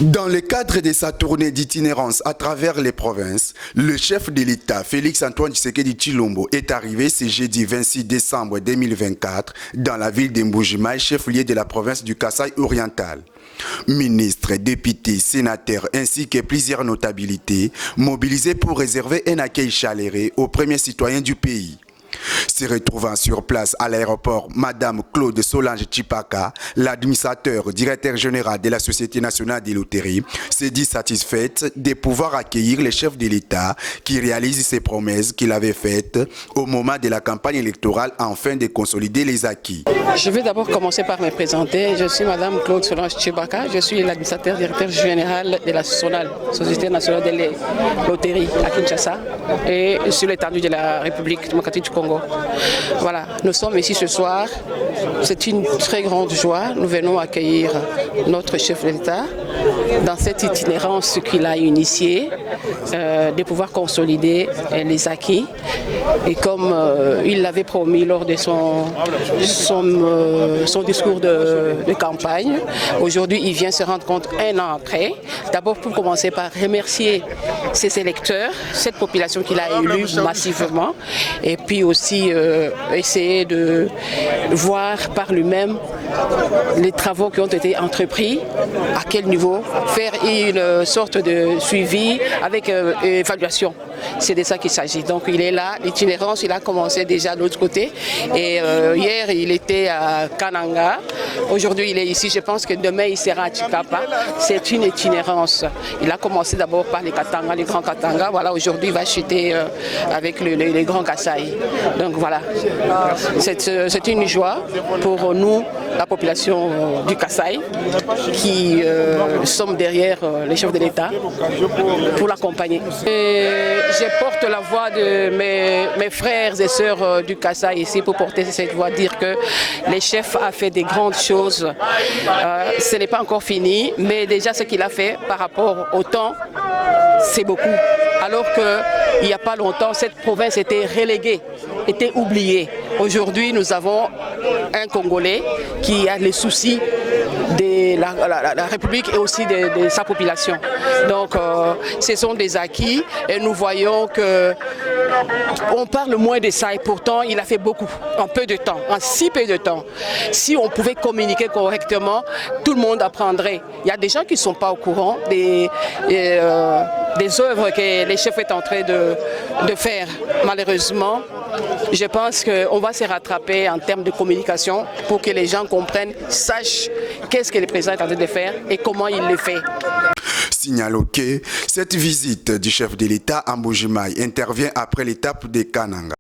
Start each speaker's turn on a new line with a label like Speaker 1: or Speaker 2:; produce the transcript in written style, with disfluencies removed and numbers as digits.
Speaker 1: Dans le cadre de sa tournée d'itinérance à travers les provinces, le chef de l'État, Félix-Antoine Tshisekedi Tshilombo, est arrivé ce jeudi 26 décembre 2024 dans la ville de Mbuji-Mayi, chef-lieu de la province du Kasaï oriental. Ministres, députés, sénateurs ainsi que plusieurs notabilités mobilisés pour réserver un accueil chaleureux aux premiers citoyens du pays. Se retrouvant sur place à l'aéroport, Madame Claude Solange Tshipaka, l'administrateur directeur général de la Société nationale des loteries, s'est dit satisfaite de pouvoir accueillir le chef de l'État qui réalise ses promesses qu'il avait faites au moment de la campagne électorale afin de consolider les acquis.
Speaker 2: Je vais d'abord commencer par me présenter. Je suis Madame Claude Solange Tshipaka, je suis l'administrateur directeur général de la Société nationale des loteries à Kinshasa et sur l'étendue de la République démocratique du Congo. Voilà, nous sommes ici ce soir. C'est une très grande joie. Nous venons accueillir notre chef d'État dans cette itinérance qu'il a initiée, de pouvoir consolider les acquis. Et comme il l'avait promis lors de son discours de campagne, aujourd'hui il vient se rendre compte un an après. D'abord pour commencer par remercier ses électeurs, cette population qu'il a élue massivement, et puis aussi essayer de voir par lui-même les travaux qui ont été entrepris, à quel niveau, faire une sorte de suivi avec évaluation. C'est de ça qu'il s'agit. Donc il est là, l'itinérance, il a commencé déjà de l'autre côté. Et hier, il était à Kananga. Aujourd'hui, il est ici. Je pense que demain, il sera à Tshikapa. C'est une itinérance. Il a commencé d'abord par les Katanga, les grands Katanga. Voilà, aujourd'hui, il va chuter avec les grands Kasaï. Donc voilà, c'est une joie pour nous, la population du Kasaï, qui sommes derrière les chefs de l'État pour l'accompagner. Je porte la voix de mes frères et sœurs du Kasaï ici pour porter cette voix, dire que les chefs a fait des grandes choses. Ce n'est pas encore fini, mais déjà ce qu'il a fait par rapport au temps, c'est beaucoup. Alors qu'il n'y a pas longtemps, cette province était reléguée, était oubliée. Aujourd'hui, nous avons un Congolais qui a les soucis de la République et aussi de sa population. Donc, ce sont des acquis et nous voyons que on parle moins de ça et pourtant il a fait beaucoup en peu de temps, en si peu de temps. Si on pouvait communiquer correctement, tout le monde apprendrait. Il y a des gens qui ne sont pas au courant des œuvres que les chefs sont en train de faire. Malheureusement, je pense qu'on va se rattraper en termes de communication pour que les gens comprennent, sachent qu'est-ce que le président est en train de faire et comment il le fait.
Speaker 1: Signalons que cette visite du chef de l'État à Mbuji-Mayi intervient après l'étape de Kananga.